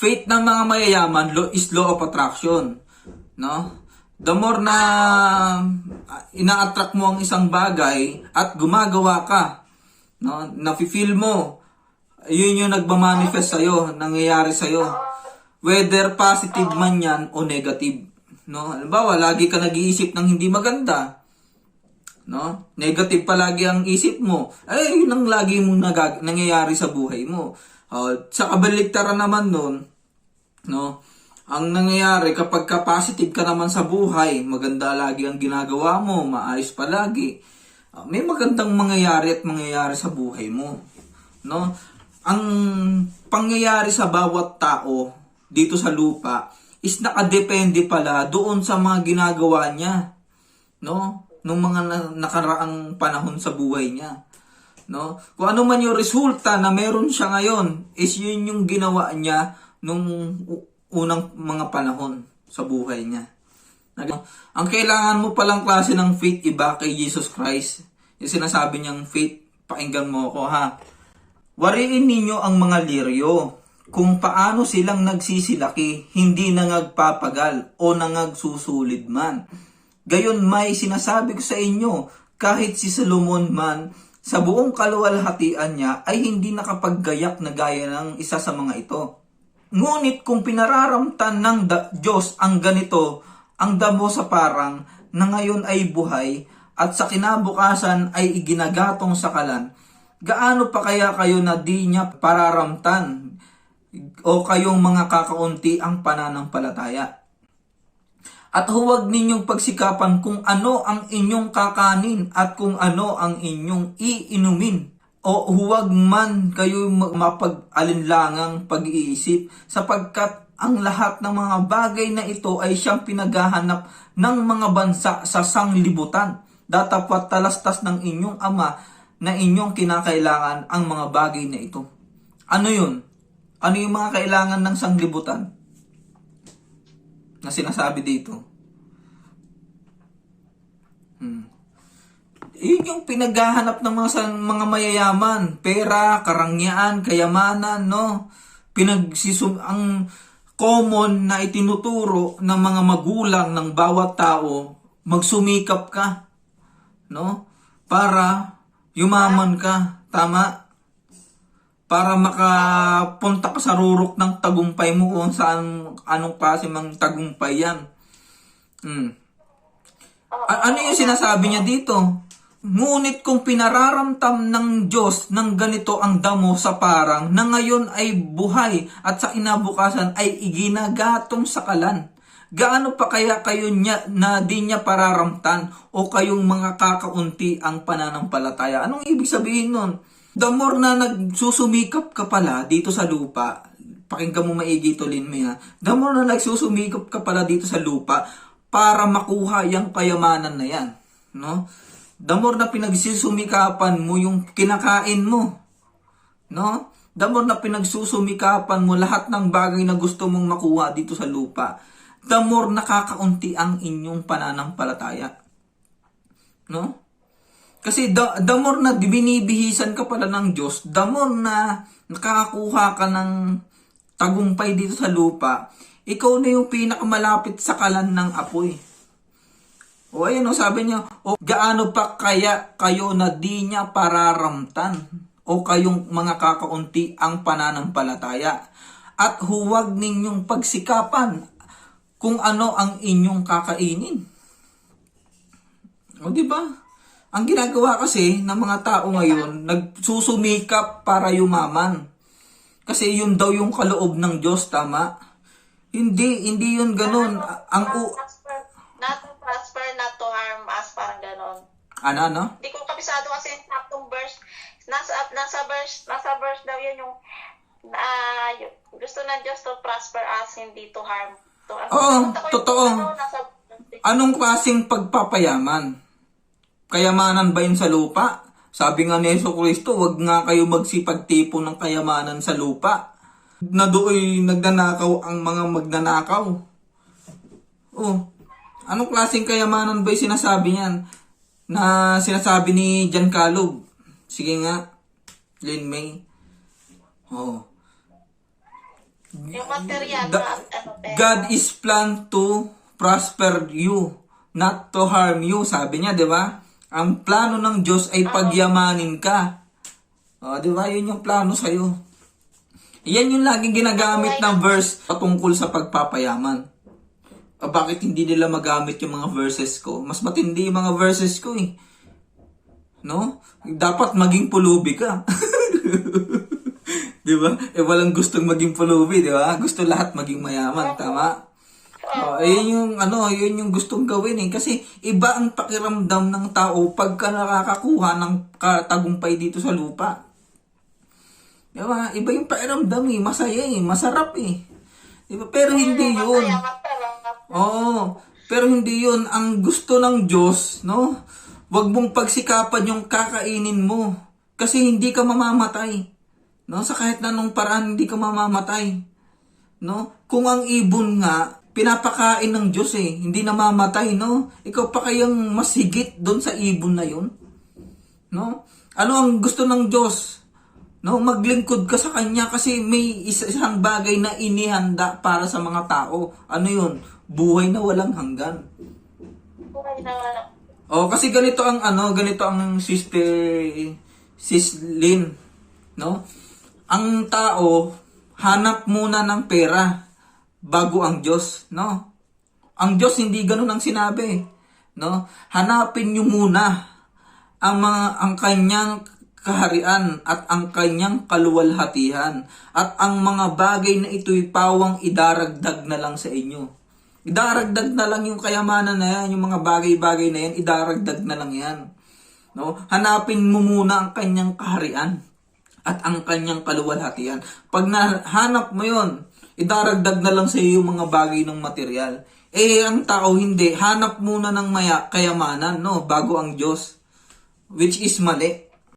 faith ng mga mayayaman is law of attraction, no? The more na ina-attract mo ang isang bagay at gumagawa ka, no? Nafi-feel mo, yun yung nagmamanifest sa'yo, nangyayari sa'yo. Whether positive man yan o negative, no? Halimbawa, lagi ka nag-iisip ng hindi maganda, no? Negative palagi ang isip mo. Ay, yun ang lagi mong nangyayari sa buhay mo. Sa kabaligtaran naman nun, no? Ang nangyayari kapag ka positive ka naman sa buhay, maganda lagi ang ginagawa mo, maayos palagi, may magandang mangyayari sa buhay mo, no? Ang pangyayari sa bawat tao dito sa lupa is nakadepende pala doon sa mga ginagawa niya, no? Nung mga nakaraang panahon sa buhay niya, no? Kung ano man yung resulta na meron siya ngayon, is yun yung ginawa niya nung unang mga panahon sa buhay niya. Ang kailangan mo palang klase ng faith iba kay Jesus Christ. Yung sinasabi niyang faith, pakinggan mo ako ha. Wariin ninyo ang mga liryo, kung paano silang nagsisilaki, hindi nangagpapagal o nangagsusulid man. Gayon may sinasabi ko sa inyo, kahit si Solomon man, sa buong kaluwalhatian niya, ay hindi nakapaggayak na gaya ng isa sa mga ito. Ngunit kung pinararamtan ng Diyos ang ganito, ang damo sa parang na ngayon ay buhay at sa kinabukasan ay iginagatong sa kalan, gaano pa kaya kayo na di niya pararamtan o kayong mga kakaunti ang pananampalataya? At huwag ninyong pagsikapan kung ano ang inyong kakanin at kung ano ang inyong iinumin. O huwag man kayo mapag-alinlangang pag-iisip sapagkat ang lahat ng mga bagay na ito ay siyang pinaghahanap ng mga bansa sa sanglibutan. Datapwat talastas ng inyong ama na inyong kinakailangan ang mga bagay na ito. Ano yun? Ano yung mga kailangan ng sanglibutan na sinasabi dito? Yun yung pinaghahanap ng mga mayayaman, pera, karangyaan, kayamanan, no? Ang common na itinuturo ng mga magulang ng bawat tao, magsumikap ka, no? Para yumaman ka, tama? Para makapunta ka sa rurok ng tagumpay mo kung saan, anong klase mang tagumpay yan. Ano yung sinasabi niya dito? Ngunit kung pinararamtam ng Diyos ng ganito ang damo sa parang na ngayon ay buhay at sa inabukasan ay iginagatong sa kalan, gaano pa kaya kayo niya, na di niya pararamtan o kayong mga kakaunti ang pananampalataya? Anong ibig sabihin nun? The more na nagsusumikap ka pala dito sa lupa, pakinggan mo maigi ito, Linme ha, the more na nagsusumikap ka pala dito sa lupa para makuha yung kayamanan na yan, no? The more na pinagsusumikapan mo yung kinakain mo, no? The more na pinagsusumikapan mo lahat ng bagay na gusto mong makuha dito sa lupa, the more nakakaunti ang inyong pananampalataya, no? Kasi the more na binibihisan ka pala ng Diyos, the more na nakakakuha ka ng tagumpay dito sa lupa, ikaw na yung pinakamalapit sa kalan ng apoy. O ayun, sabi niya, gaano pa kaya kayo na di niya pararamtan o kayong mga kakaunti ang pananampalataya? At huwag ninyong pagsikapan kung ano ang inyong kakainin. O diba? Ang ginagawa kasi ng mga tao ngayon, nagsusumikap para yumaman. Kasi yun daw yung kaloob ng Diyos, tama? Hindi yun ganun. Not to harm us, parang ganon. Ano? Hindi ko kabisado kasi saktong verse. Nasa verse daw yun yung gusto ng Diyos to prosper us, hindi to harm. Oo, totoo. Anong klaseng pagpapayaman? Kayamanan ba yun sa lupa? Sabi nga ni Jesucristo, wag nga kayo magsipagtipon ng kayamanan sa lupa. Na do'y nagnanakaw ang mga magnanakaw. Anong klaseng kayamanan ba yung sinasabi niyan? Na sinasabi ni Giancarlo? Sige nga, Lin May. Yung material The- na ano, pera. God is plan to prosper you, not to harm you. Sabi niya, di ba? Ang plano ng Diyos ay pagyamanin ka. O, di ba? Yun yung plano sa'yo. Yan yung laging ginagamit ng verse patungkol sa pagpapayaman. O, bakit hindi nila magamit yung mga verses ko? Mas matindi yung mga verses ko eh. No? Dapat maging pulubi ka. Di ba? Walang gustong maging pulubi, di ba? Gusto lahat maging mayaman, tama? Yun yung gustong gawin eh. Kasi iba ang pakiramdam ng tao pagka nakakakuha ng tagumpay dito sa lupa. Di ba? Iba yung pakiramdam eh. Masaya eh. Masarap eh. Di ba? Pero hindi yun. Oo. Pero hindi yun. Ang gusto ng Diyos, no? Huwag mong pagsikapan yung kakainin mo. Kasi hindi ka mamamatay. No? Sa kahit na anong paraan, hindi ka mamamatay. No? Kung ang ibon nga, pinapakain ng Diyos eh. Hindi namamatay, no? Ikaw pa kayang mas higit doon sa ibon na yun? No? Ano ang gusto ng Diyos? No? Maglingkod ka sa Kanya kasi may isang bagay na inihanda para sa mga tao. Ano yun? Buhay na walang hanggan. Buhay na wala. Kasi ganito ang Sis Lynn, no? Ang tao hanap muna ng pera bago ang Diyos, no? Ang Diyos hindi ganoon ang sinabi, no? Hanapin niyo muna ang kanyang kaharian at ang kanyang kaluwalhatian at ang mga bagay na ito'y pawang idaragdag na lang sa inyo. Idaragdag na lang yung kayamanan na yan, yung mga bagay-bagay na yan, idaragdag na lang yan. No? Hanapin mo muna ang kanyang kaharian at ang kanyang kaluwalhatian. Pag nahanap mo yon, idaragdag na lang sa iyo yung mga bagay ng material. Ang tao hindi, hanap muna ng kayamanan, no, bago ang Diyos, which is mali.